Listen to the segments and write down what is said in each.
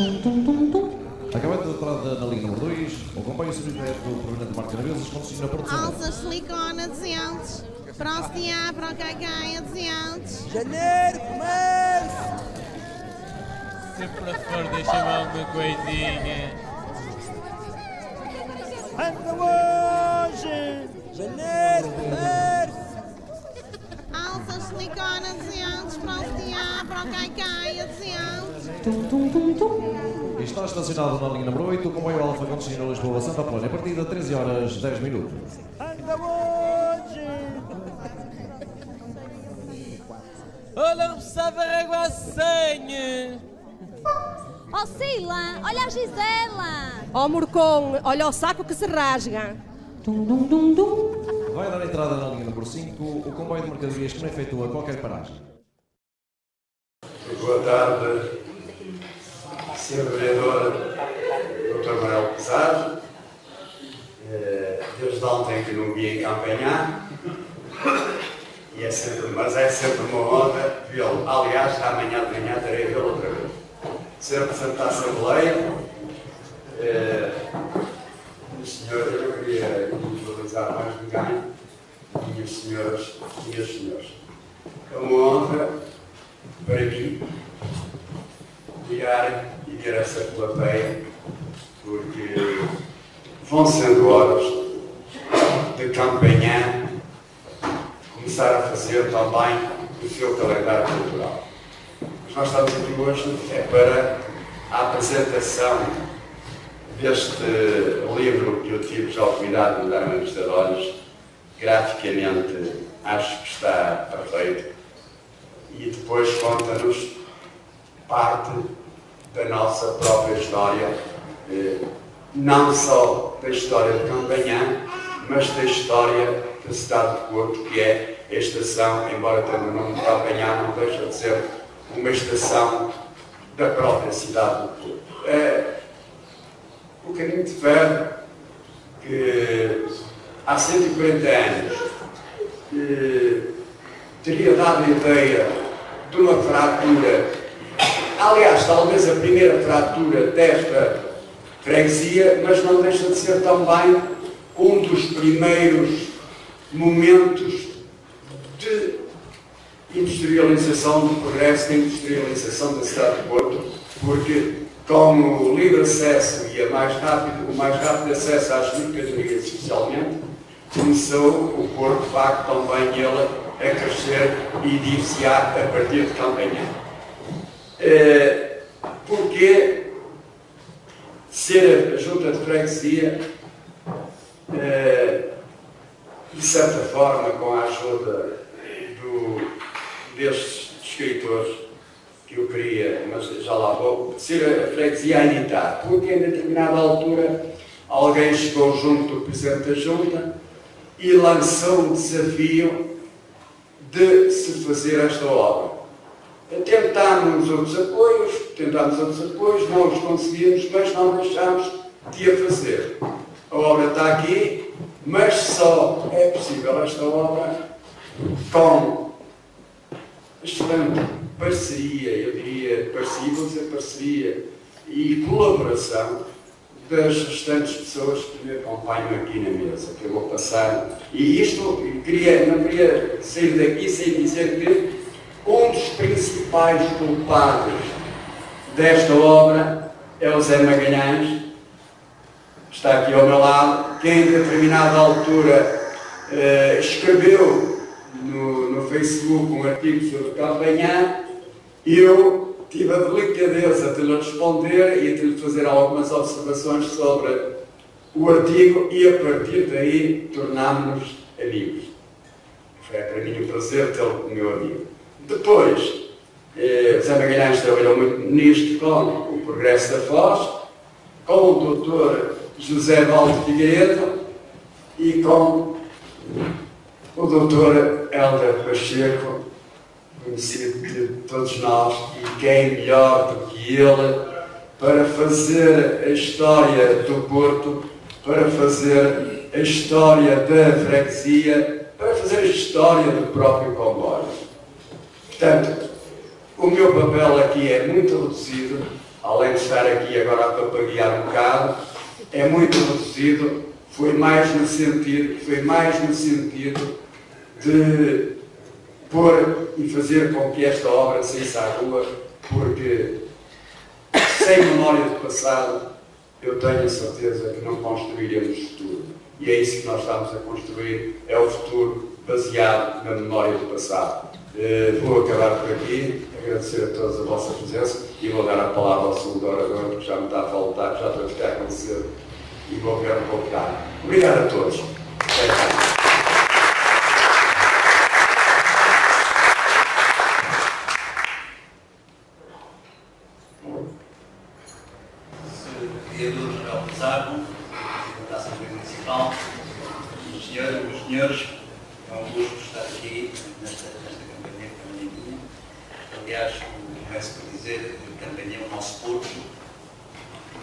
Acabando de entrada na linha número 2, o comboio subsidiário do Provimento de Marca Navezes consistindo na Porto Santo. Alças, silicone, adesentes. Para o CTA, para o Cacai, adesentes. Janeiro, comércio! Se para fora deixa-me alguma coisinha. Anda hoje! Janeiro, comércio! Alças, silicone, adesentes. Para o CTA, para o Cacai, adesentes. E está estacionado na linha número 8, o comboio Alfa com destino a Lisboa Santa Apolónia, a partir de 13 horas 10 minutos. Anda hoje! Olha, precisava água a senha. Oh Sila, olha a Gisela! Ó Morcon, olha o saco que se rasga. Vai dar entrada na linha número 5, o comboio de mercadorias que não efetua qualquer paragem. Boa tarde, Sr. Vereador Dr. Manuel Pesar. Desde ontem que não vi em campanhar, mas é sempre uma honra vê-lo. Aliás, amanhã de manhã terei vê-lo outra vez. Sr. Presidente da Assembleia, eu não queria valorizar mais ninguém, minhas senhoras e meus senhores. É uma honra para mim ligar e ver essa plateia, porque vão sendo horas de campanha começar a fazer também o seu calendário cultural. Mas nós estamos aqui hoje para a apresentação deste livro que eu tive já o cuidado de dar uma vista de olhos. Graficamente acho que está perfeito e depois conta-nos parte da nossa própria história, não só da história de Campanhã, mas da história da cidade de Porto, que é a estação, embora tenha o nome de Campanhã, não deixa de ser uma estação da própria cidade de Porto. O caminho de ferro, que há 140 anos teria dado a ideia de uma fratura, aliás, talvez a primeira fratura desta freguesia, mas não deixa de ser também um dos primeiros momentos de industrialização, do progresso da industrialização da cidade de Porto, porque com o livre acesso e o mais rápido acesso às mercadorias, especialmente, começou o Porto, de facto, também ele a crescer e diversificar a partir de Campanhã. Porque ser a junta de freguesia, de certa forma, com a ajuda destes escritores que eu queria, mas já lá vou, ser a freguesia a editar, porque em determinada altura alguém chegou junto do Presidente da Junta e lançou o desafio de se fazer esta obra. Tentámos outros apoios, não os conseguimos, mas não deixámos de a fazer. A obra está aqui, mas só é possível esta obra com excelente parceria, eu diria parceria e colaboração das restantes pessoas que me acompanham aqui na mesa, que eu vou passar. E isto, não queria sair daqui sem dizer que um dos principais culpados desta obra é o Zé Magalhães, que está aqui ao meu lado, que em determinada altura escreveu no Facebook um artigo sobre Campanhã e eu tive a delicadeza de lhe responder e de lhe fazer algumas observações sobre o artigo e a partir daí tornámos-nos amigos. Foi para mim um prazer tê-lo como meu amigo. Depois, Zé Magalhães trabalhou muito nisto com o Progresso da Foz, com o Dr. José Valde Figueiredo e com o Dr. Hélder Pacheco, conhecido de todos nós, e quem melhor do que ele para fazer a história do Porto, para fazer a história da freguesia, para fazer a história do próprio comboio. Portanto, o meu papel aqui é muito reduzido, além de estar aqui agora a papaguear um bocado, é muito reduzido, foi mais no sentido de pôr e fazer com que esta obra saísse à rua, porque sem memória do passado eu tenho a certeza que não construiremos futuro. E é isso que nós estamos a construir, é o futuro baseado na memória do passado. Vou acabar por aqui, agradecer a todos a vossa presença e vou dar a palavra ao segundo orador, porque já me está a faltar, já estou a ficar com cedo, e vou ver um pouco de água. Obrigado a todos. Vereador Manuel Pizarro, da Assembleia Municipal, os senhores, é um gosto estar aqui nesta campanha minha. Aliás, começo por dizer que campanhei o nosso Porto,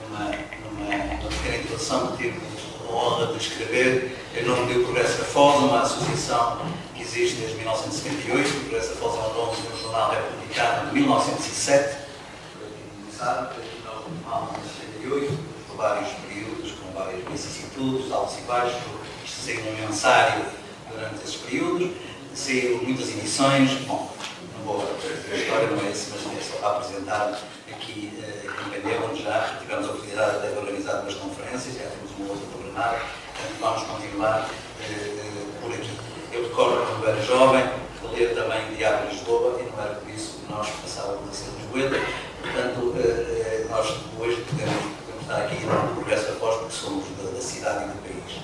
numa pequena introdução que tive a honra de escrever em nome do Progresso da Foz, uma associação que existe desde 1978. O Progresso da Foz é um nome de um jornal republicano de 1907, sabe, por vários períodos, com várias vicissitudes, altos e baixos. Isto saiu um mensário durante esses períodos, saiu muitas edições. Bom, não vou fazer a história, não é isso, mas é só para apresentar aqui em Candel, onde já tivemos a oportunidade até de organizar umas conferências, já temos uma outra programada, portanto vamos continuar por aqui. Eu recordo quando era jovem, de ler também Diário de Lisboa, e não era por isso que nós passávamos a ser lisboetas. Portanto, nós hoje podemos estar aqui no Progresso da Foz porque somos da cidade e do país.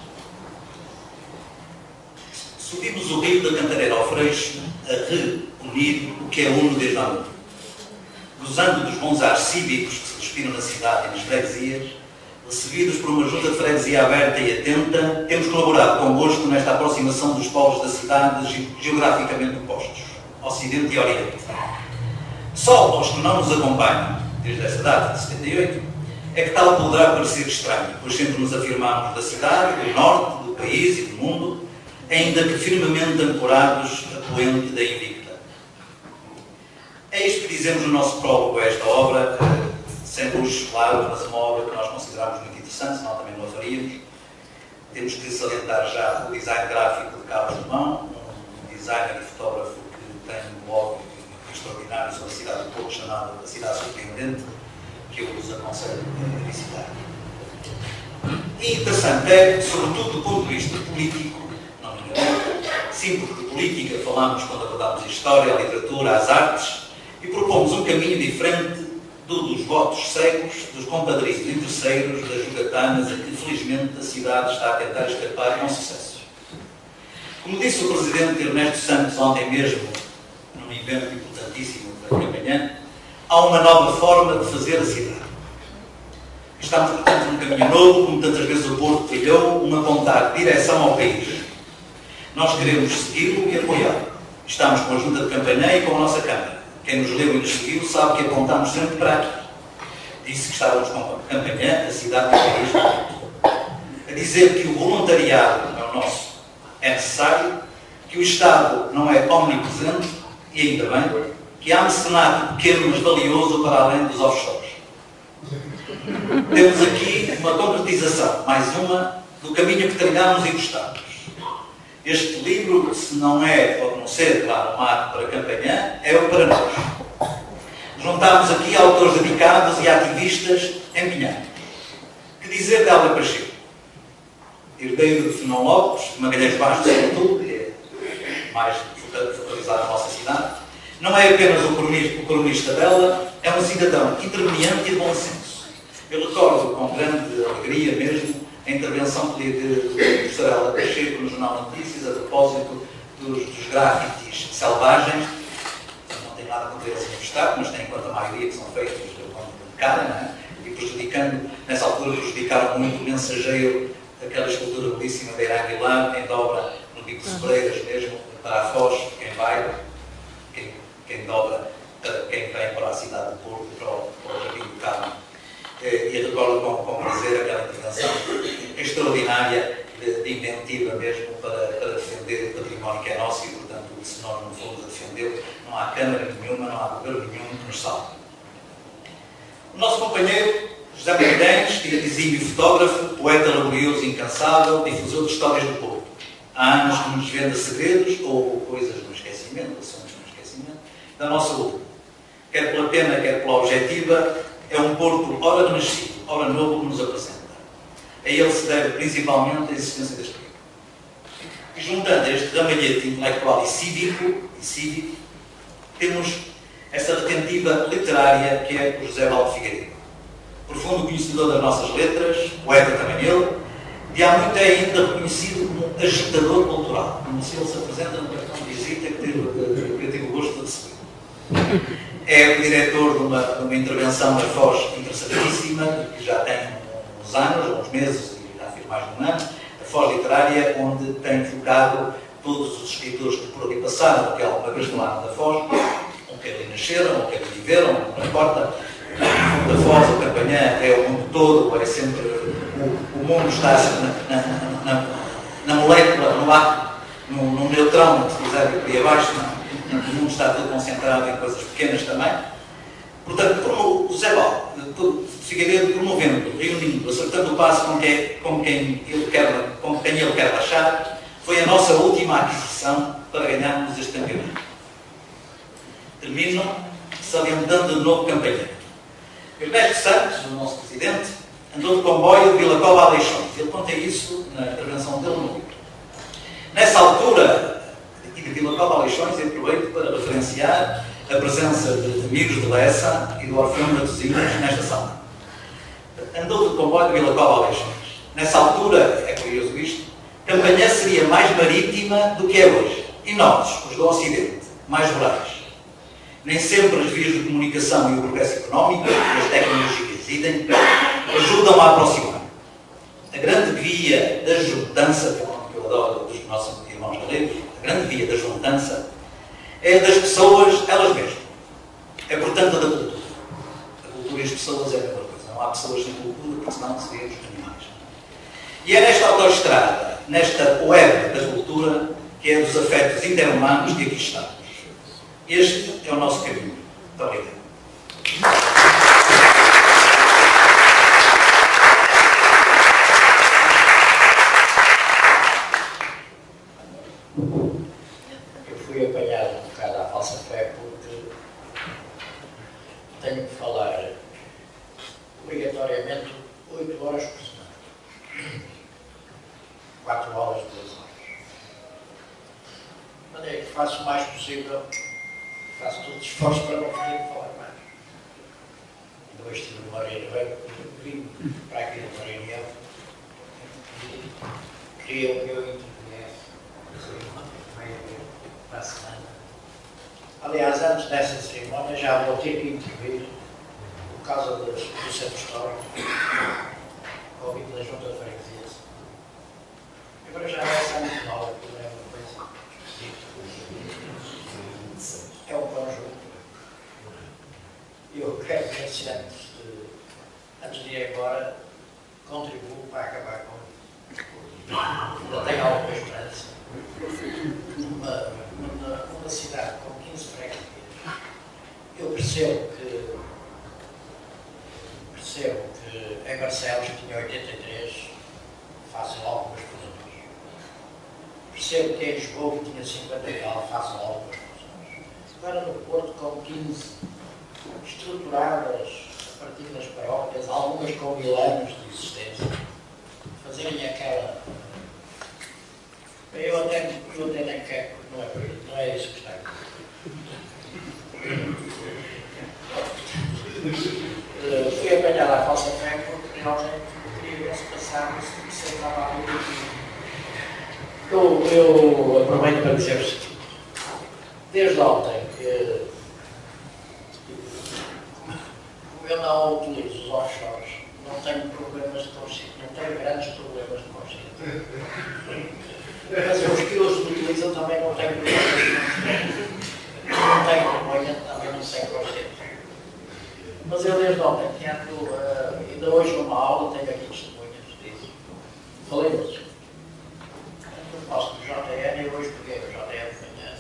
Subimos o rio da Cantareira ao Freixo a reunir o que é uno desde há muito. Gozando dos bons ares cívicos que se respiram na cidade e nas freguesias, recebidos por uma junta de freguesia aberta e atenta, temos colaborado convosco nesta aproximação dos polos da cidade geograficamente opostos, Ocidente e Oriente. Só aos que não nos acompanham, desde esta data de 78, é que tal poderá parecer estranho, pois sempre nos afirmamos da cidade, do norte, do país e do mundo, ainda que firmemente ancorados a poente da Invicta. É isto que dizemos no nosso prólogo a esta obra, sem luxo, claro, mas uma obra que nós consideramos muito interessante, senão também não a faríamos. Temos que salientar já o design gráfico de Carlos Romão, um designer e fotógrafo que tem um blog extraordinário sobre a cidade do Porto, chamado A Cidade Surpreendente, que eu vos aconselho a visitar. E interessante é, sobretudo do ponto de vista político, não me engano, sim, porque de política falamos quando abordamos a história, a literatura, as artes, e propomos um caminho diferente dos votos cegos, dos compadrios interesseiros, das jogatanas, a que felizmente a cidade está a tentar escapar com sucesso. Como disse o Presidente Ernesto Santos ontem mesmo, num evento importantíssimo da manhã, há uma nova forma de fazer a cidade. Estamos, portanto, num caminho novo, como tantas vezes o Porto trilhou, uma vontade de direção ao país. Nós queremos segui-lo e apoiá-lo. Estamos com a Junta de Campanha e com a nossa Câmara. Quem nos leu e nos seguiu sabe que apontamos sempre para aqui. Disse que estávamos com a Campanha, a cidade e o país. A dizer que o voluntariado é o nosso, é necessário, que o Estado não é omnipresente, e ainda bem, que há mecenato pequeno mas valioso para além dos offshores. Temos aqui uma concretização, mais uma, do caminho que trilhamos e gostamos. Este livro, se não é, pode não ser, claro, um ato para a Campanha, é o para nós. Juntámos aqui autores dedicados e ativistas empenhados. Que dizer de Hélder Pacheco? Herdeiro de Fernão Lopes, de Magalhães Bastos, sobretudo, que é mais focalizado na nossa cidade. Não é apenas o cronista dela, é um cidadão intermediante e de bom senso. Eu recordo com grande alegria mesmo a intervenção do professor Hélder Pacheco no Jornal Notícias a propósito dos grafites selvagens. Não tem nada contra eles manifestar, mas tem em conta a maioria que são feitos de cara, não é? E prejudicando, nessa altura prejudicaram muito o mensageiro, aquela escultura belíssima da Irã Aguilar, em dobra no Pico de Sobreiras mesmo, para a Foz, quem vai, quem dobra, quem vem para a cidade de Porto, para o Jardim do Carmo. E recordo com prazer aquela intervenção extraordinária de inventiva mesmo para defender o património que é nosso e, portanto, se nós não formos a defendê-lo, não há Câmara nenhuma, não há governo nenhum que nos salve. O nosso companheiro José Magalhães, exímio fotógrafo, poeta laborioso e incansável, difusor de histórias do povo. Há anos que nos vende segredos ou coisas no esquecimento, assuntos no esquecimento, da nossa luta. Quer pela pena, quer pela objetiva, é um Porto ora renascido, ora novo que nos apresenta. A ele se deve principalmente a existência deste livro. E juntando este ramalhete intelectual e cívico, temos esta retentiva literária que é o José Valdo Figueiredo. Profundo conhecedor das nossas letras, poeta também ele, e há muito é ainda reconhecido como agitador cultural, como se ele se apresenta no cartão de visita que eu tive o gosto de receber. É o diretor de uma intervenção na Foz interessantíssima, que já tem uns anos, uns meses, e já fez mais de um ano, a Foz Literária, onde tem focado todos os escritores que por ali passaram, que alguma vez falaram da Foz, ou que ali nasceram, ou que ali viveram, não importa. O fundo da Foz, o Campanhã, é o mundo todo, é sempre o mundo está na molécula, no átomo, no neutrão, se quiser, ali abaixo, o mundo está todo concentrado em coisas pequenas também. Portanto, o José Valdo Figueiredo promovendo, reunindo, acertando o passo com quem ele quer baixar, foi a nossa última aquisição para ganharmos este campeonato. Termino salientando de novo Campanhã. Ernesto Santos, o nosso presidente, andou de comboio de Vila Cova a Leixões. Ele conta isso na intervenção dele no livro. Nessa altura, aqui de Vila Cova a Leixões, eu aproveito para referenciar a presença de amigos de Lessa e do Orfeão de Matosinhos nesta sala. Andou de comboio de Vila Cova a Leixões. Nessa altura, é curioso isto, Campanhã seria mais marítima do que é hoje. E nós, os do Ocidente, mais rurais. Nem sempre as vias de comunicação e o progresso económico e as tecnologias idem ajudam a aproximar. A grande via da juntança, que eu adoro dos nossos irmãos galegos, a grande via da juntança é das pessoas elas mesmas. É, portanto, da cultura. A cultura e as pessoas é a mesma coisa. Não há pessoas sem cultura, porque senão se vê os animais. E é nesta autoestrada, nesta web da cultura, que é dos afetos interhumanos que aqui estamos. Este é o nosso caminho. Muito obrigado. Eu fui apanhado um bocado à falsa fé porque tenho que falar obrigatoriamente 8 horas por semana. 4 aulas de 2 horas. De maneira que faço o mais possível. Faço todo o esforço para não poder falar mais. Ainda hoje tive uma reunião, vim para aqui numa reunião, queria que eu interviesse para a semana. Aliás, antes dessa cerimónia já vou ter que intervir por causa do centro histórico, convite da Junta de Freguesias. Agora já vai ser muito nova, não é uma coisa. É um conjunto. Eu quero ver se antes de ir embora, contribuo para acabar com isso. Ainda tenho alguma esperança. Numa cidade com 15 freguesias, eu percebo que em Barcelos, que tinha 83, fazem algumas coisas. Percebo que em Lisboa, que tinha 50 e tal, fazem algumas coisas. Agora no Porto, com 15 estruturadas a partir das paróquias, algumas com 1000 anos de existência, fazerem aquela. Eu até nem quero, não é isso que está aqui. Fui apanhado à falsa fé porque realmente queria ver se passava, se estava ali. Eu aproveito para dizer o seguinte. Desde ontem, como eu não utilizo os offshores, não tenho problemas de consciência, não tenho grandes problemas de consciência. Mas os que os utilizam também não têm problemas de consciência. Não tenho vergonha, também não sei consciência. Mas eu desde ontem tento, ainda hoje numa aula, tenho aqui testemunhas disso. Falei disso. Eu posso do JN e hoje peguei o JN de manhã.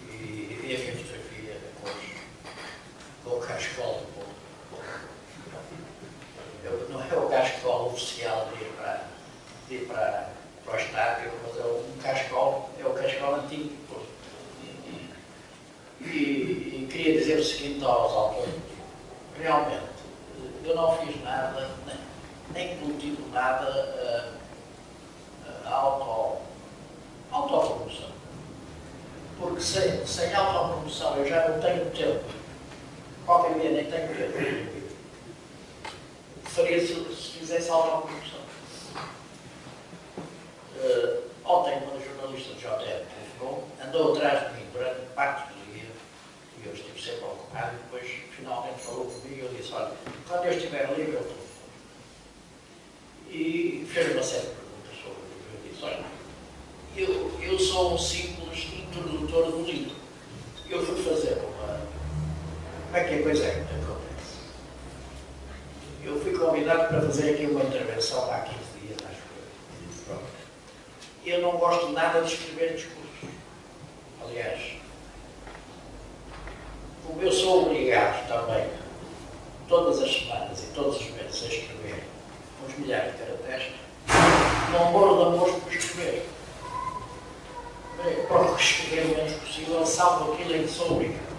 E vi a minha fotografia hoje. dizer o seguinte aos autores. Realmente, eu não fiz nada, nem cultivo nada autopromoção. Porque sem autopromoção eu já não tenho tempo. Qualquer dia nem tenho tempo. Faria se fizesse autopromoção. Ontem, uma jornalista do JR andou atrás de mim durante parte do dia e eu estive sempre ocupado e depois finalmente falou comigo e eu disse, olha, quando eu estiver livre eu estou. E fez uma série de perguntas sobre o que eu disse, olha, eu sou um simples introdutor do livro. Eu fui fazer uma... Como é que a coisa acontece? Eu fui convidado para fazer aqui uma intervenção há 15 dias, acho que foi. Eu não gosto nada de escrever discursos. Aliás, como eu sou obrigado também, todas as semanas e todos os meses, a escrever uns milhares de caracteres, não morro de amor por escrever. Procuro escrever o menos possível, salvo aquilo em que sou obrigado.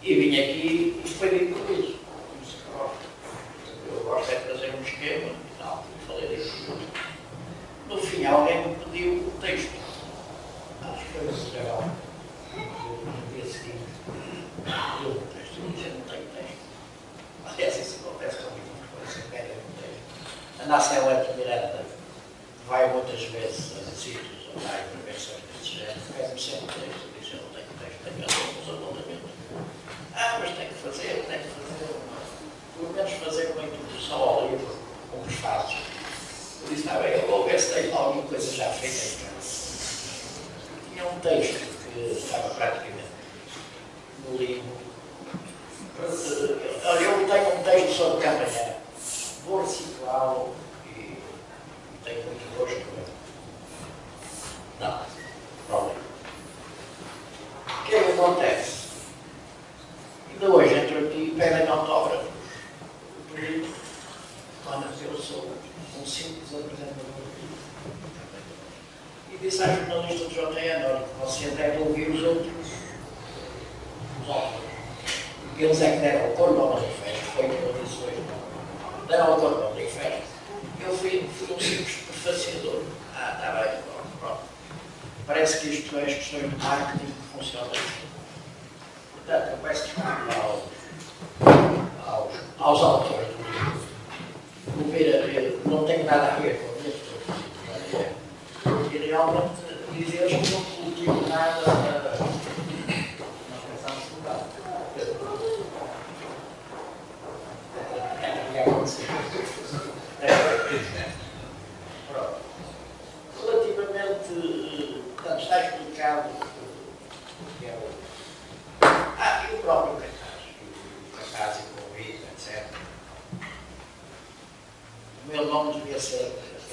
E vim aqui e foi dito por isso. Eu gosto é de fazer um esquema, não, falei disso. No fim, alguém me pediu o texto. Acho que foi o geral. No dia seguinte, pediu o texto. Eu disse, não tenho texto. Aliás, isso acontece comigo, porque você pede um texto. A Nação Miranda vai muitas vezes a sítios ou vai a intervenções desse género, pede-me sempre texto. Eu disse, eu não tenho texto, tenho alguns apontamentos. Mas tem que fazer, pelo menos fazer uma introdução ao livro, como os fazes. Eu disse, bem, eu vou ver se tenho alguma coisa já feita em casa. Tinha um texto que estava praticamente no livro. Olha, eu tenho um texto sobre Campanhã. Vou reciclá-lo e tenho muito gosto nele. Não, problema. O que é que acontece? Ainda hoje entro aqui e pedem autógrafos. Olha, eu sou um simples apresentador. E disse à jornalista do JN, olha, você deve ouvir os outros. Os autores. Eles é que deram o corpo ao manifesto, foi o que eu disse hoje. Deram o corpo ao manifesto. Eu fui um simples prefaciador. Está bem, pronto. Parece que isto é as questões de marketing que funcionam. Portanto, eu peço desculpa aos autores do livro. O Pira não tem nada a ver com isso. E realmente dizer-lhes que não cultivo nada. Nós pensamos que não. É acontecer. Pronto. Relativamente, portanto, está explicado o que é o. E o próprio cartaz e convite, etc. O meu nome devia ser apenas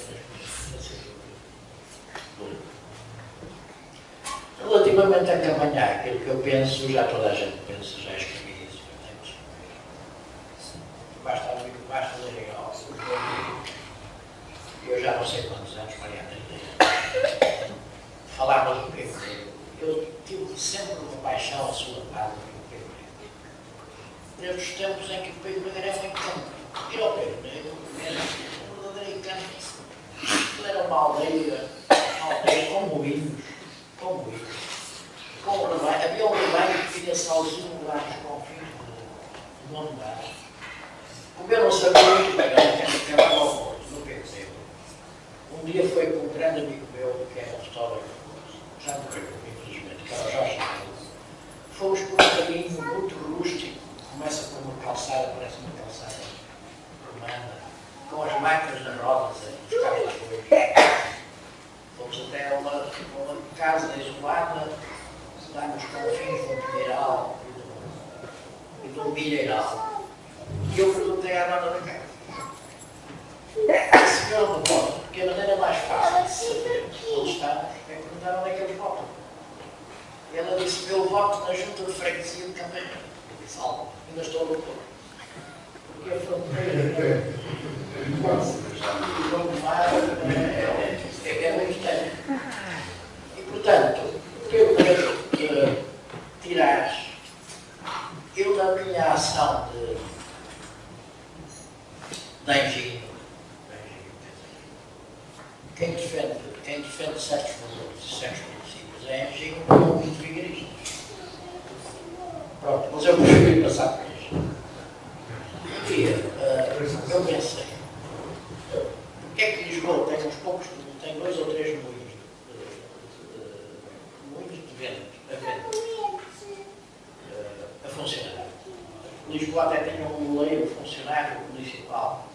relativamente a Campanhã, aquilo que eu penso, já toda a gente pensa, já escrevi isso. Basta ler algo. Eu já não sei quantos anos, Mariana, falávamos do PV. Eu tive sempre uma paixão a sua parte pelo PV. Desde os tempos em que o PV era muito campo. Ir ao PV, um verdadeiro campo. Aquilo era uma aldeia com moinhos, com um rebanho. Havia um rebanho que vinha sozinho lá nos confins do mundo baixo. Como eu não sabia muito bem, que acabava ao morto, no PV. Um dia foi com um grande amigo meu, que era um fotógrafo, já morreu, infelizmente, que era o Jorge Neves. Fomos por um caminho muito rústico, começa por uma calçada, parece uma calçada romana, com as máquinas nas rodas a buscar as coisas. Fomos até uma casa isolada, lá nos confins do Pinheiral e do Milheiral. E eu perguntei à dona da casa. Senhor do voto, porque a maneira mais fácil de saber onde estamos é perguntar onde é que eles votam. E ela disse, meu voto na junta de freguesia de Campanhã. Eu disse, ainda estou no Porto. Porque a fronteira é muito tempo. E, portanto, o que eu quero tirar Anjinho com muitos vigaristas. Pronto, mas eu preferi passar por isto. Um dia, eu pensei, porque é que Lisboa tem uns poucos, tem 2 ou 3 moinhos de vento a funcionar. Lisboa até tem um moleiro funcionário municipal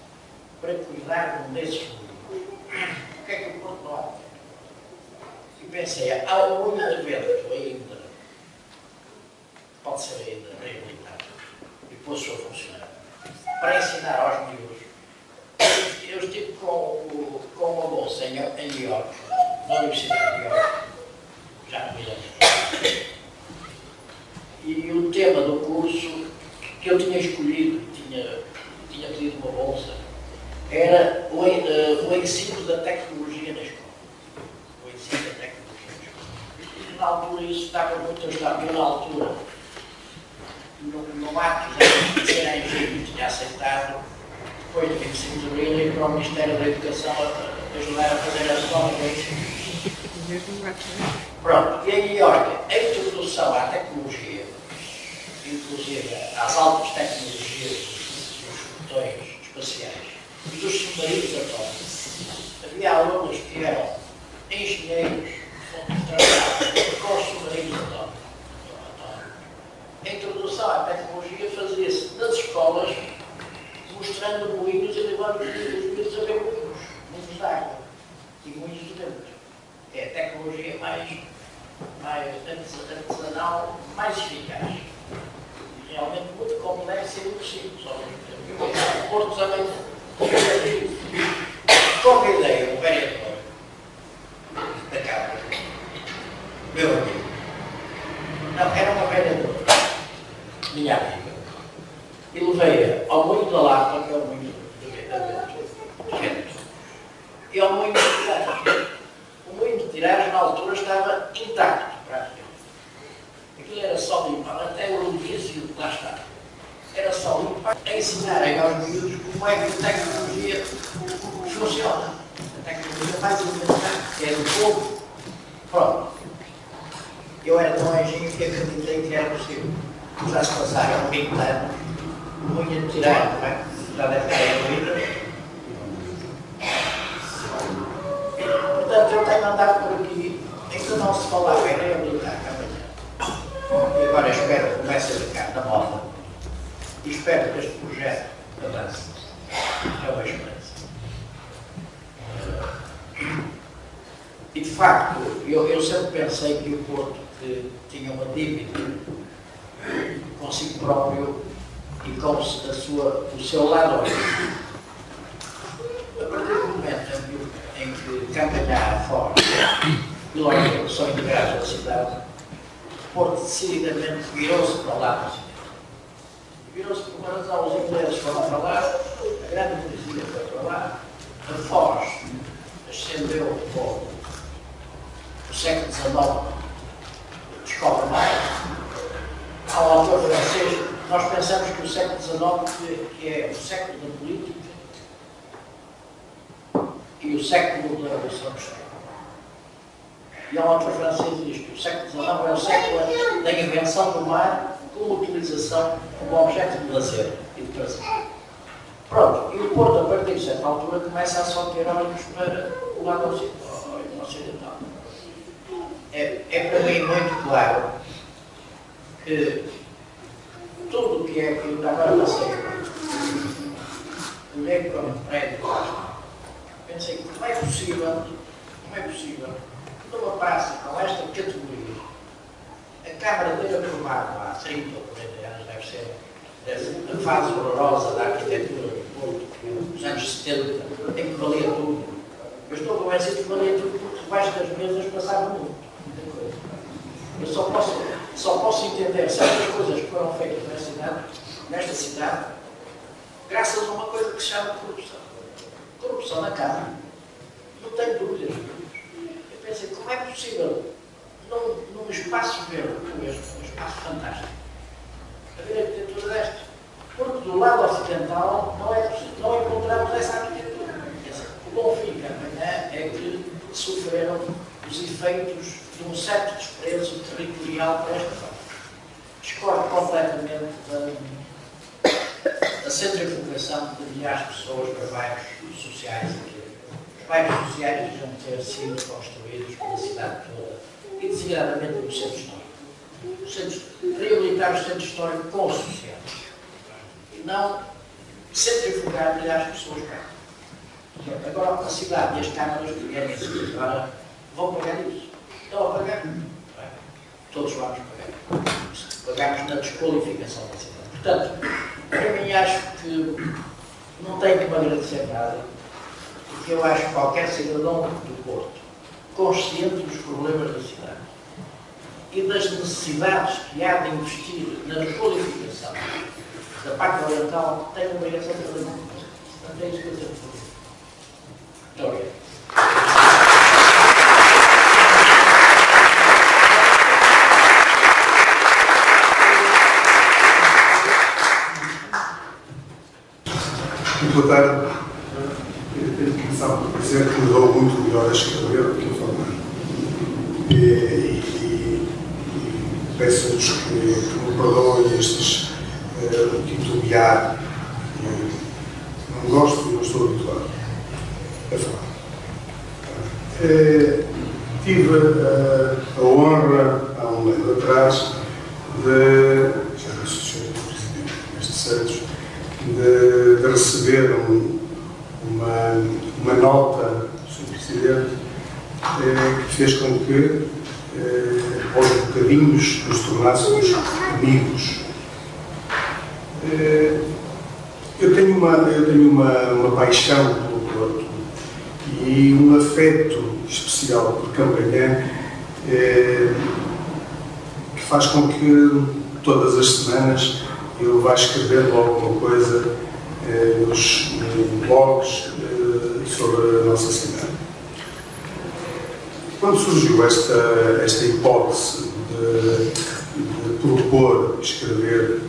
para cuidar de um desses moinhos. O que é que o Porto não há? E pensei, há um moinho de vento ainda, pode ser ainda reabilitado e pôs-se a funcionar, para ensinar aos miúdos. Eu estive com uma moça em New York, na Universidade de New York, já há muitos anos. E o tema do curso que eu tinha escolhido, tinha pedido uma bolsa, era o ensino da tecnologia na escola. O ensino da tecnologia na escola. E na altura isso estava muito a ajudar. Eu na altura, no ato de ser a Engenho, tinha aceitado, depois do 25 de Abril, ir para o Ministério da Educação a ajudar a fazer a escola do ensino. Pronto, e em New York, a introdução à tecnologia, inclusive às altas tecnologias dos botões espaciais e dos submarinos atómicos, havia alunos que eram engenheiros que trabalhavam com os submarinos atómicos. A introdução à tecnologia fazia-se nas escolas, mostrando moinhos e levando os miúdos a ver moinhos de água e moinhos de vento. É a tecnologia mais artesanal, mais eficaz. Realmente muito complexa e muito simples ao mesmo tempo. O Porto também convidei um vereador da Câmara, meu amigo. Não, era uma vereadora, minha amiga. E levei-a ao moinho da Lapa, que é o moinho de vento, e ao moinho de Tirares. O moinho de Tirares, na altura, estava intacto, praticamente. Aquilo era só limpar, até o edifício lá está. Era só limpar, a ensinarem aos miúdos como é que a tecnologia funciona. A tecnologia mais elementar, que é do povo. Pronto. Eu era tão anjinho que acreditei que era possível. Já se passaram 20 anos, o moinho de Tirares, não é? Já deve estar evoluído. Portanto, eu tenho andado por aqui, ainda não se falava em reabilitar amanhã. E agora espero que comece a ficar na moda. E espero que este projeto avance. É uma esperança. E de facto, eu sempre pensei que o Porto que tinha uma dívida consigo próprio e com o seu lado olho. A partir do momento em que Campanhar fora e logo são integrados à cidade, o Porto decididamente virou-se para o lado da cidade. Virou-se por uma razão, os ingleses foram para lá, a grande burguesia foi para lá, a Foz ascendeu por o século XIX, descobre mais. Há um autor francês, nós pensamos que o século XIX que é o século da política e o século da Revolução Industrial. E há um autor francês que diz que o século XIX é o século da invenção do mar como utilização como objeto de lazer e de prazer. Pronto, e o Porto, a partir de certa altura, começa a só ter olhos para o lado ocidental. É para mim muito claro que tudo o que é aquilo que agora passei, olhei para um prédio, pensei que não é possível, numa praça com esta categoria, a Câmara ter aprovado há 30 ou 40 anos, deve ser a fase horrorosa da arquitetura do Porto, nos anos 70, em que valia tudo. Eu estou convencido que valia tudo porque debaixo das mesas passava muito. Eu só posso entender certas coisas que foram feitas nesta cidade, graças a uma coisa que se chama corrupção. Corrupção na Câmara. Não tenho dúvidas. Eu pensei, como é possível, num espaço verde como este, um espaço fantástico, haver arquitetura desta? Porque do lado ocidental não encontramos essa arquitetura. O bom fim da manhã é que sofreram os efeitos de um certo desprezo territorial para esta zona. Discordo completamente da centrifugação de milhares de pessoas para bairros sociais aqui. Os bairros sociais deviam ter sido construídos pela cidade toda e designadamente no centro histórico. Reabilitar o centro histórico com o social e não centrifugar milhares de pessoas para cá. Agora a cidade e as câmaras que vierem a seguir agora vão pagar isso. Estão a pagar. Todos vamos pagar. Pagamos na desqualificação da cidade. Portanto, para mim acho que não tenho que me agradecer nada, porque eu acho que qualquer cidadão do Porto, consciente dos problemas da cidade e das necessidades que há de investir na desqualificação da parte oriental, tem uma obrigação de fazer muito. Portanto, é isso que eu tenho que fazer. Muito obrigado. Boa tarde. Eu tenho que começar por dizer que me dou muito melhor a escrever do que a falar. E peço-vos que me perdoem estes titubear. Não gosto e não estou habituado a falar. Tive a honra, há um ano atrás, já era associado do Presidente Ernesto Santos, de receber uma nota do Sr. Presidente que fez com que aos bocadinhos nos tornássemos amigos. Eu tenho uma paixão pelo Porto e um afeto especial por Campanhã que faz com que todas as semanas eu vá escrevendo alguma coisa nos blogs sobre a nossa cidade. Quando surgiu esta hipótese de propor escrever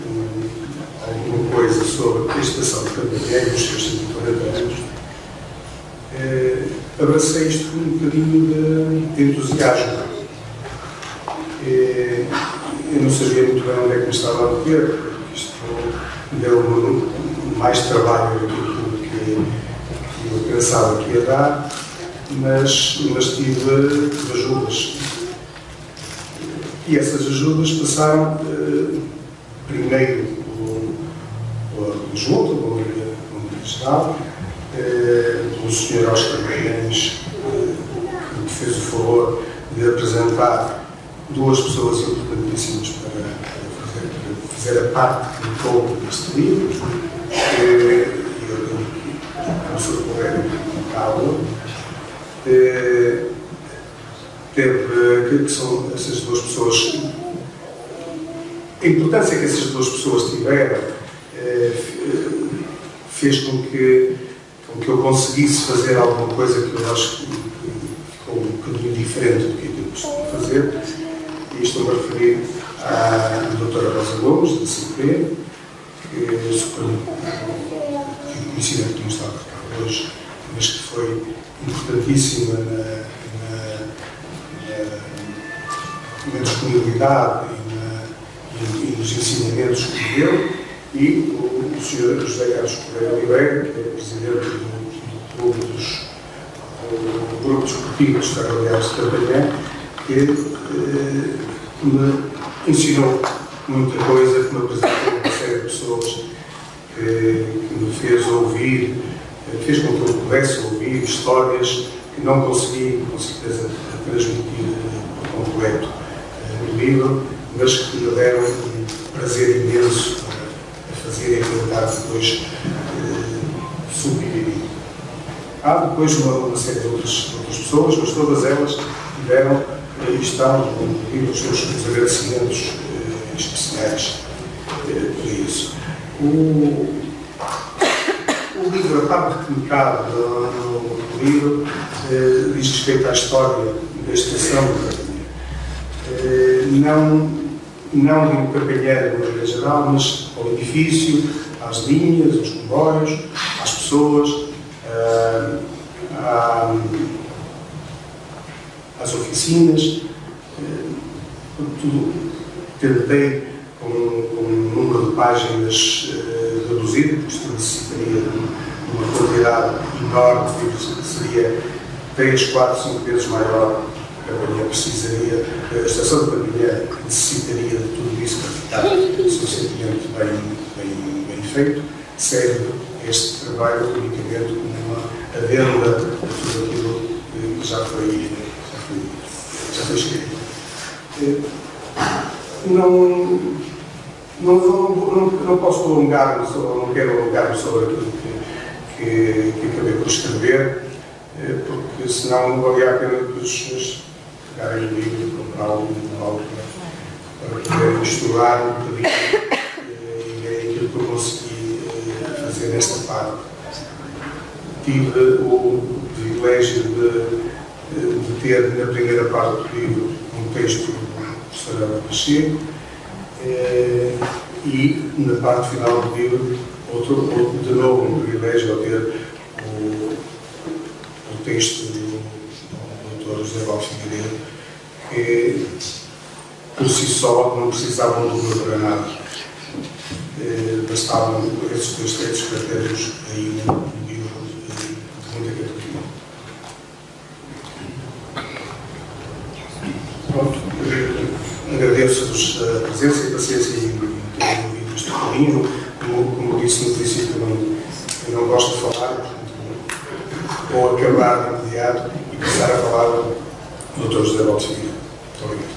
alguma coisa sobre a estação de Campanhã e os seus 140 anos, abracei isto com um bocadinho de entusiasmo. Eu não sabia muito bem onde é que me estava a meter, porque isto deu-me mais trabalho do que eu pensava que ia dar, mas tive ajudas. E essas ajudas passaram primeiro pela junta, pela Maria Geral, pelo Sr. Oscar Guimarães, que me fez o favor de apresentar duas pessoas importantíssimas para fazer a parte que me coube deste livro. Eu tenho aqui o professor Correio Cabo, que são essas duas pessoas. A importância que essas duas pessoas tiveram fez com que eu conseguisse fazer alguma coisa que eu acho que ficou um bocadinho diferente do que eu costumo fazer. E estou a referir à doutora Rosa Gomes, da CP, que é super conhecida que não está cá hoje, mas que foi importantíssima na disponibilidade e nos ensinamentos que me deu, e o Sr. José Carlos Correia Oliveira, que é presidente do Grupo Desportivo dos Ferroviários de Campanhã, que me ensinou muita coisa, que me apresentou uma série de pessoas, que me fez ouvir, fez com que eu pudesse ouvir histórias que não consegui, com certeza, transmitir por completo no livro, mas que me deram um prazer imenso a fazer e a tentar depois subdividir. Há depois uma série de outras pessoas, mas todas elas tiveram e estão no livro os seus agradecimentos especiais por isso. O livro, a parte que me cabe no livro, diz respeito à história da estação de Campanhã. Não do Campanhã de maneira geral, mas ao edifício, às linhas, aos comboios, às pessoas, às oficinas, Sobretudo, tentei, com um número de páginas reduzido, porque isto necessitaria de uma quantidade enorme de livros, que seria 3, 4, 5 vezes maior. A Companhia precisaria, a Estação de Companhia necessitaria de tudo isso para ficar suficientemente bem feito. Serve este trabalho unicamente como uma adenda a tudo aquilo que já foi escrito. Não posso prolongar-me, não quero prolongar-me sobre aquilo que acabei por escrever, porque senão não valia a pena depois pegarem o livro e comprá-lo para poderem estudar um bocadinho e ver aquilo que eu consegui fazer nesta parte. Tive o privilégio de ter na primeira parte do livro um texto do professor Ana Pacheco e na parte final do livro de novo um privilégio ao ter o texto do Dr. José Valdes Figueiredo, que por si só não precisavam de livro para nada. Bastavam esses dois textos para termos aí um livro de muita categoria. Pronto, agradeço-vos a presença e a paciência em terem ouvido este caminho. Como disse no princípio, eu não gosto de falar, portanto, vou acabar de imediato e passar a palavra ao Dr. José Valdes Figueiredo. Muito obrigado.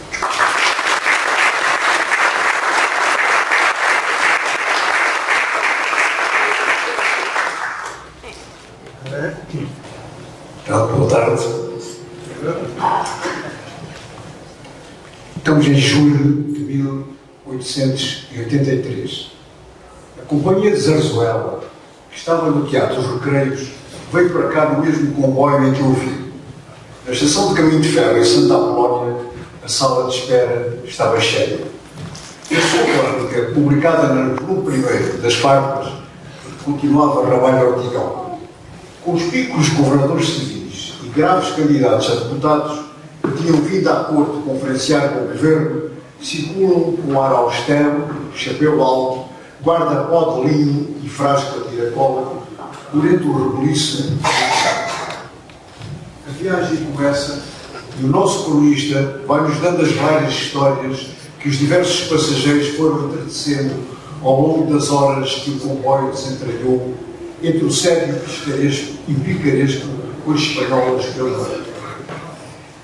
Boa tarde. Estamos em julho de 1883. A Companhia de Zarzuela, que estava no Teatro dos Recreios, veio para cá no mesmo comboio em que eu vi. Na estação de Caminho de Ferro, em Santa Apolónia, a sala de espera estava cheia. A sua crónica, publicada no volume 1 das Farpas, continuava a trabalho Ortigão. Com os picos governadores civis e graves candidatos a deputados que tinham vindo à corte conferenciar com o governo, circulam com ar austero, chapéu alto, guarda-pó de linho e frasco a tiracola, durante o rebuliço. A viagem começa e o nosso cronista vai-nos dando as várias histórias que os diversos passageiros foram entretecendo ao longo das horas que o comboio desentranhou entre o sério pescaresco e picaresco com as espanholas pelo mar.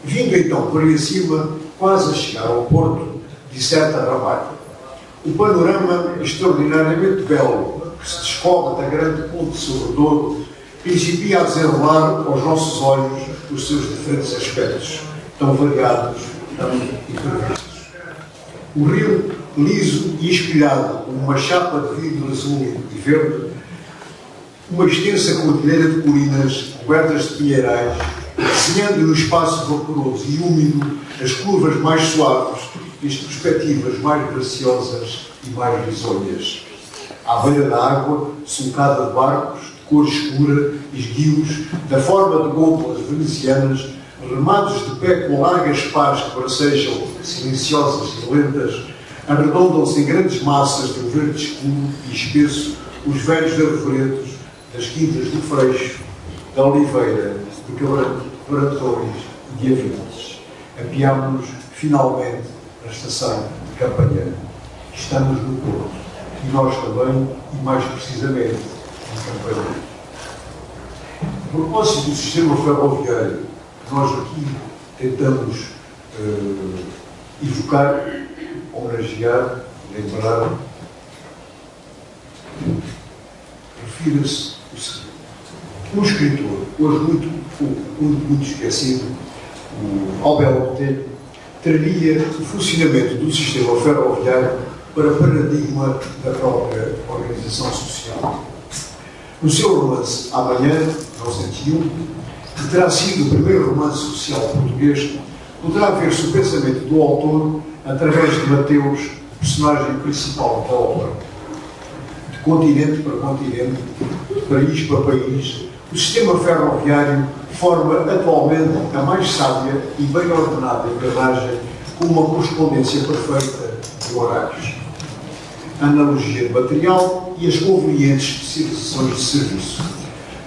Vindo então por aí acima, quase a chegar ao porto, disserta Ramalho. O panorama extraordinariamente belo que se descobre da grande ponte sobre o Douro principia a desenrolar aos nossos olhos os seus diferentes aspectos, tão variados, tão imprevistos. O rio, liso e espelhado como uma chapa de vidro azul e verde, uma extensa cordilheira de colinas cobertas de pinheirais, desenhando no espaço vaporoso e úmido as curvas mais suaves e as perspectivas mais graciosas e mais risonhas. À beira da água, sulcada de barcos, de cor escura, esguios, da forma de gôndolas venezianas, remados de pé com largas pás que bracejam, silenciosas e lentas, arredondam-se em grandes massas de um verde escuro e espesso os velhos arvoredos das quintas do Freixo, da Oliveira, de Cabrantões e de Avilés. Apiámos-nos finalmente na estação de Campanhã. Estamos no Porto, e nós também, e mais precisamente, em Campanhã. A propósito do sistema ferroviário, nós aqui tentamos evocar, homenagear, lembrar, refira-se o seguinte. Um escritor, hoje muito esquecido, o Albert Botelho, traria o funcionamento do sistema ferroviário para paradigma da própria organização social. No seu romance Amanhã, 1901, que terá sido o primeiro romance social português, poderá ver-se o pensamento do autor através de Mateus, personagem principal da obra. De continente para continente, de país para país, o sistema ferroviário forma atualmente a mais sábia e bem ordenada engrenagem com uma correspondência perfeita de horários, a analogia de material e as convenientes especializações de serviço,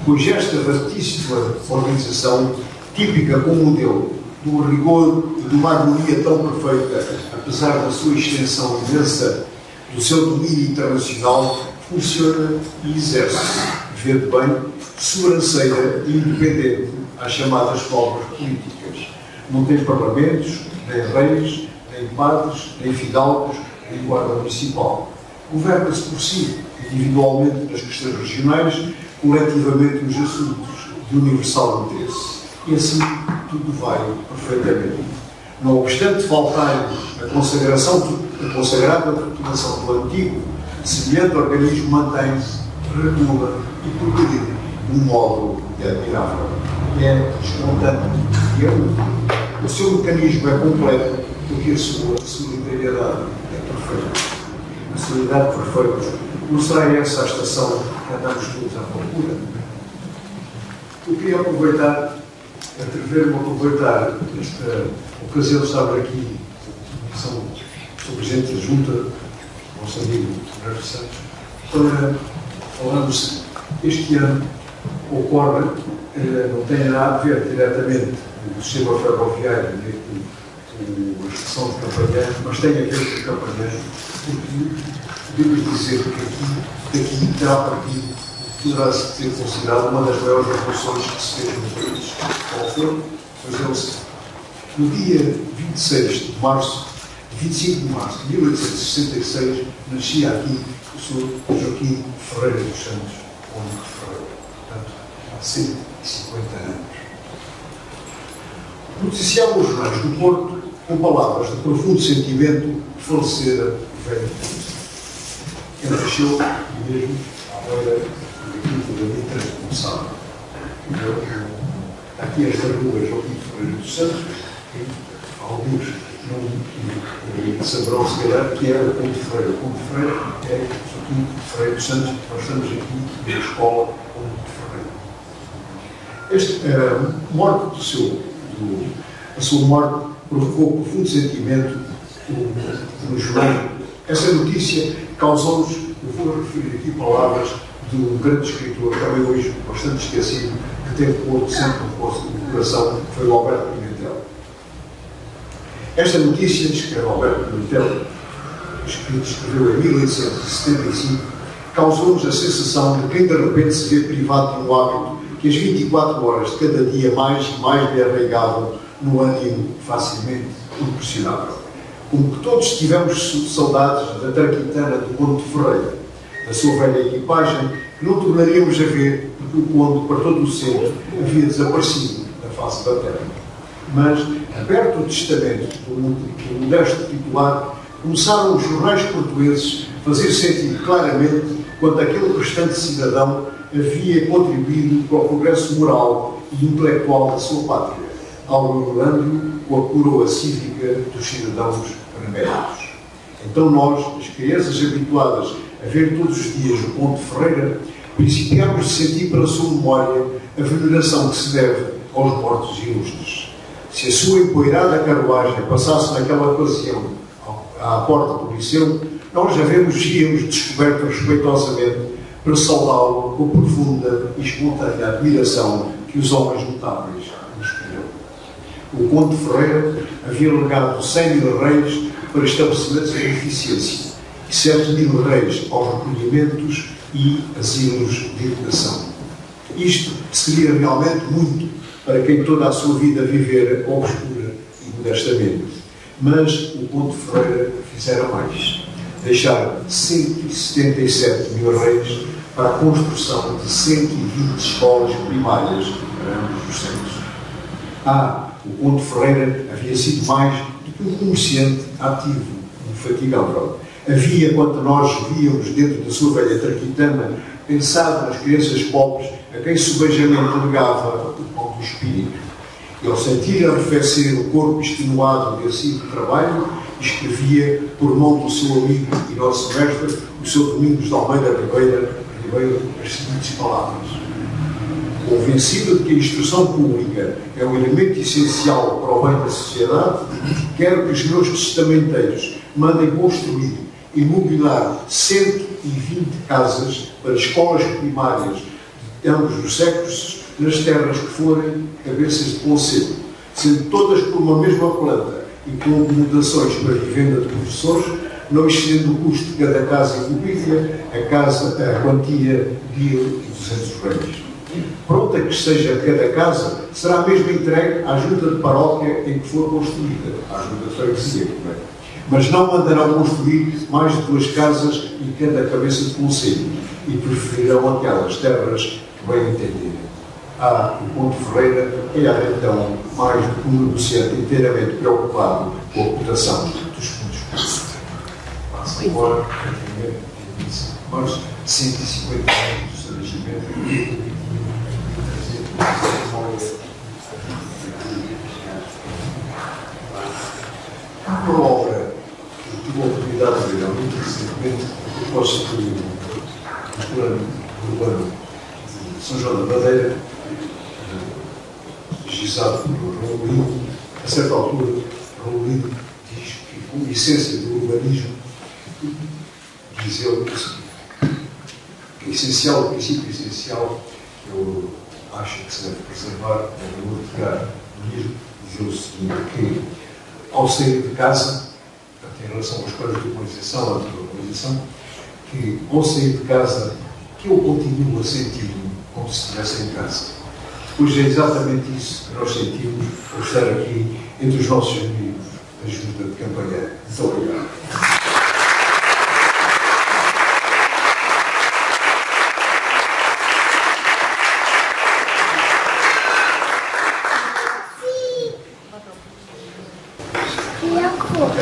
pois esta vastíssima organização, típica como modelo do rigor e de uma harmonia tão perfeita, apesar da sua extensão imensa, do seu domínio internacional, funciona e exerce, vede bem, sobranceira e independente às chamadas pobres políticas. Não tem parlamentos, nem reis, nem padres, nem fidalgos, nem guarda municipal. Governa-se por si, individualmente nas questões regionais, coletivamente nos assuntos de universal interesse. E assim tudo vai perfeitamente. Não obstante faltar a consagrada tutelação do antigo, semelhante organismo mantém-se, regula e progride de um modo admirável. É espontâneo e é útil. O seu mecanismo é completo porque a sua solidariedade é perfeita. A solidariedade perfeita. Não será essa a estação que andamos todos à procura? Eu queria aproveitar, atrever-me a aproveitar esta ocasião de estar aqui, sou Presidente da Junta, nosso amigo Roberto Santos, para falarmos este ano ocorre, não tem nada a ver diretamente com o sistema ferroviário e com a expressão de campanha, mas tem a ver com a campanha, porque podemos dizer que daqui terá partido, poderá ser considerado uma das maiores revoluções que se fez no país. Qual foi? Pois é o seguinte. No dia 26 de março, 25 de março de 1866, nascia aqui o Sr. Joaquim Ferreira dos Santos, Conde de Ferreira, portanto, há 150 anos. Noticiava os jornais do Porto com palavras de profundo sentimento de falecer o velho Conde. Ele nasceu mesmo à beira da Quinta da Mitra, como sabe. Aqui esta rua Joaquim Ferreira dos Santos, alguns não saberão, se calhar, que era o Conde de Ferreira. O Conde de Ferreira é Joaquim Ferreira dos Santos. Nós estamos aqui na escola Conde de Ferreira. A sua morte provocou profundo sentimento no jornal. Essa notícia causou-nos, eu vou referir aqui palavras de um grande escritor, também hoje bastante esquecido, que teve posto sempre no coração, que foi o Alberto Pimentel. Esta notícia, escreve Alberto Pimentel, escreveu em 1875, causou-nos a sensação de quem de repente se vê privado de um hábito que as 24 horas de cada dia mais e mais lhe arraigavam no ânimo facilmente impressionável. Como que todos tivemos saudades da traquitana do Conde de Ferreira, da sua velha equipagem, que não tornaríamos a ver, porque o Conde, para todo o sempre, havia desaparecido da face da terra. Mas, aberto o testamento do modesto titular, começaram os jornais portugueses a fazer sentido claramente quanto aquele restante cidadão havia contribuído para o progresso moral e intelectual da sua pátria, aureolando-o com a coroa cívica dos cidadãos beneméritos. Então nós, as crianças habituadas a ver todos os dias o Conde de Ferreira, principiámos a sentir para a sua memória a veneração que se deve aos mortos ilustres. Se a sua empoeirada carruagem passasse naquela ocasião à porta do Liceu, nós já víamos descoberto respeitosamente para saudá-lo com a profunda e espontânea admiração que os homens notáveis nos tinham. O Conde de Ferreira havia legado 100.000 reis para estabelecimentos de beneficência e 7.000 reis aos recolhimentos e asilos de educação. Isto seria realmente muito para quem toda a sua vida vivera obscura e modestamente. Mas o Conde de Ferreira fizera mais. Deixar 177.000 reis para a construção de 120 escolas primárias para ambos os sexos. O Conde de Ferreira havia sido mais do que um comerciante ativo, infatigável. Havia, quanto nós víamos dentro da sua velha traquitana, pensado nas crianças pobres a quem subejamente legava o pão do espírito. E ao sentir arrefecer o corpo extenuado de assíduo trabalho, escrevia, por mão do seu amigo e nosso mestre, o seu Domingos de Almeida Ribeiro, as seguintes palavras: Convencido de que a instrução pública é um elemento essencial para o bem da sociedade, quero que os meus testamenteiros mandem construir e mobilar 120 casas para escolas primárias de ambos os sexos nas terras que forem cabeças de concelho, sendo todas por uma mesma planta e com acomodações para vivenda de professores, não excedendo o custo de cada casa incluída a quantia de 1.200 reais. Pronta que esteja cada casa, será mesmo entregue à junta de paróquia em que for construída, à junta de freguesia, mas não mandarão construir mais de 2 casas em cada cabeça de concelho e preferirão aquelas terras que bem entenderem. O Ponte Ferreira era então mais do que um negociante inteiramente preocupado com a cotação dos fundos. Passa agora, mais 150 anos do nascimento. Uma obra que tive a oportunidade de ver muito recentemente, eu posso ter o plano urbano de São João da Madeira, registrado por Raul Lino. A certa altura, Raul Lino diz que, como essência do urbanismo, diz ele que é essencial, o princípio essencial, eu acho que se deve preservar, é o Edgar Lino, dizer o seguinte, que ao sair de casa, em relação às coisas de urbanização, à urbanização, que ao sair de casa, que eu continuo a sentir-me como se estivesse em casa. Pois é exatamente isso que nós sentimos ao estar aqui entre os nossos amigos da Junta de Campanha. Muito obrigado.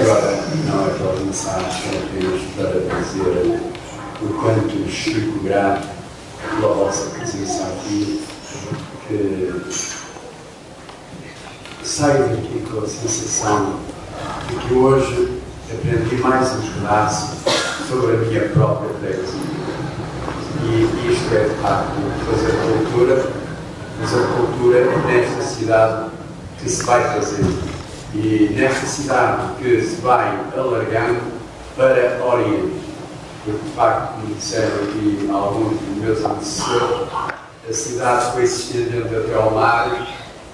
Agora, não é para lançar, só apenas para dizer o quanto fico grato pela vossa presença aqui, que saio daqui com a sensação de que hoje aprendi mais um pedaço sobre a minha própria freguesia. E isto é, de facto, fazer cultura nesta cidade que se vai fazendo. E nesta cidade que se vai alargando para Oriente, porque de facto, como disseram aqui alguns dos meus antecessores, a cidade foi se estendendo até ao mar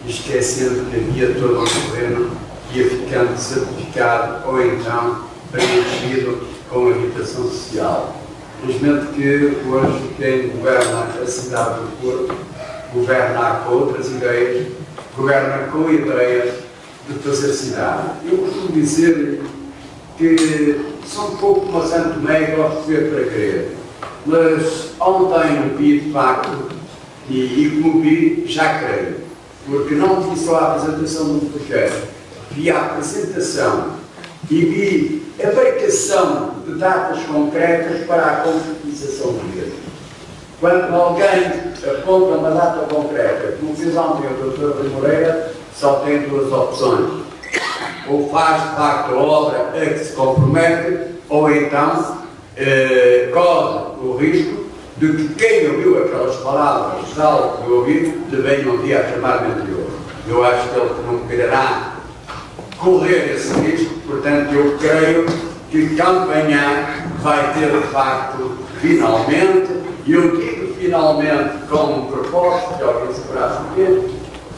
e esquecendo que havia todo o terreno que ia ficando certificado ou então preenchido com habitação social. Felizmente que hoje quem governa a cidade do Porto governa com outras ideias, governa com ideias de fazer cidade. Eu costumo dizer que sou um pouco como a Santo Tomé e gosto de ver para crer. Mas ontem vi de facto, e como vi, já creio. Porque não vi só a apresentação do projeto, vi a apresentação e vi a marcação de datas concretas para a concretização do mesmo. Quando alguém aponta uma data concreta, como fez ontem o Dr. Rui Moreira, só tem 2 opções. Ou faz de facto a obra a que se compromete, ou então corre o risco de que quem ouviu aquelas palavras tal que ouviu lhe venha um dia a chamar mentiroso. Eu acho que ele não quererá correr esse risco, portanto eu creio que Campanhã vai ter de facto finalmente, e eu digo finalmente como proposta, que alguém saberá porquê,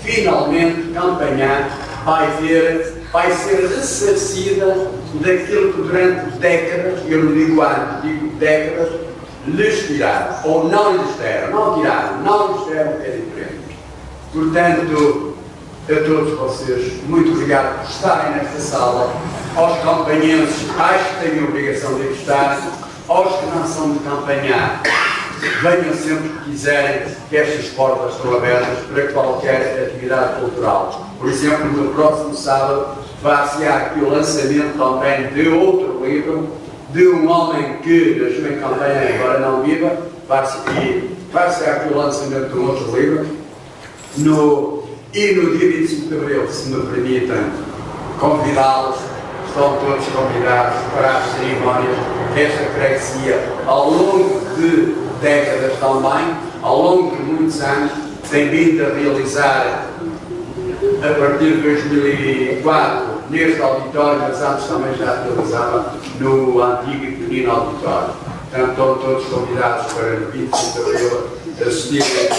finalmente Campanhã vai ser ressarcida daquilo que durante décadas, eu não digo anos, digo décadas, lhes tiraram, ou não lhes deram, não tiraram, não lhes deram, é diferente. Portanto, a todos vocês, muito obrigado por estarem nesta sala, aos campanhenses, acho que têm a obrigação de estar, aos que não são de Campanhã, venham sempre que quiserem, que estas portas estão abertas para qualquer atividade cultural. Por exemplo, no próximo sábado vai-se aqui o lançamento também de outro livro, de um homem que nasceu em Campanha, agora não viva, vai-se aqui o lançamento de um outro livro, e no dia 25 de abril, se me permitem convidá-los, estão todos convidados para as cerimónias desta freguesia, ao longo de décadas também, ao longo de muitos anos, tem vindo a realizar a partir de 2004 neste auditório, mas antes também já realizava no antigo e pequenino auditório. Portanto, estão todos convidados para no 25 de abril assistirem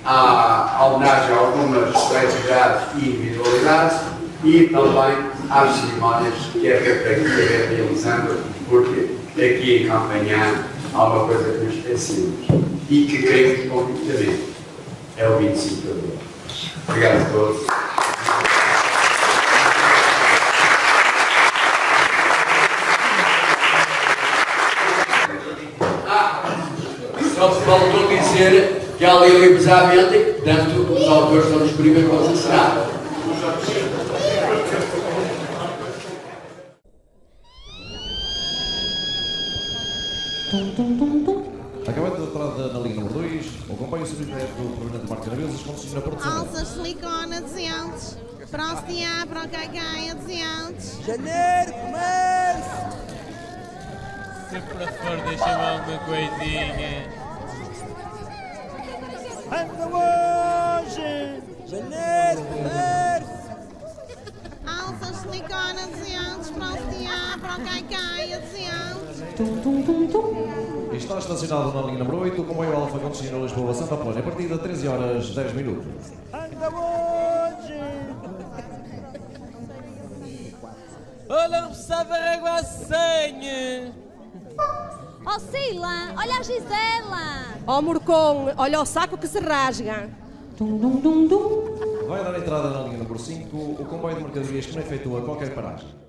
à homenagem a algumas celebridades e individualidades e também às cerimónias que a RFEC estiver realizando, porque aqui em Campanhã há uma coisa que nos esquecemos e que queremos convictamente, é o 25 de abril. Obrigado a todos. Só se faltou dizer que há ali o empresário e, portanto, os autores estão disponíveis para o Senado. Acabando de entrada na linha número 2, o companheiro subdireto do Fernando Marques Navezes com-se na produção. Alça, silicone, adiantes. Para o CTA, para o Caicai, adiantes. Janeiro, comércio. Se por favor, deixa-me alguma coisinha. Anda hoje. Janeiro, comércio. Alça, silicone, adiantes. Para o CTA, para o Caicai, adiantes. Está estacionado na linha número 8, o comboio Alfa com destino a Lisboa Santa Apolónia, a partir de 13 horas 10 minutos. Anda hoje. Olha, precisava água a senha. Oh, Sila, olha a Gisela. Ó Morcom, olha o saco que se rasga. Vai dar entrada na linha número 5, o comboio de mercadorias que não efetua qualquer paragem.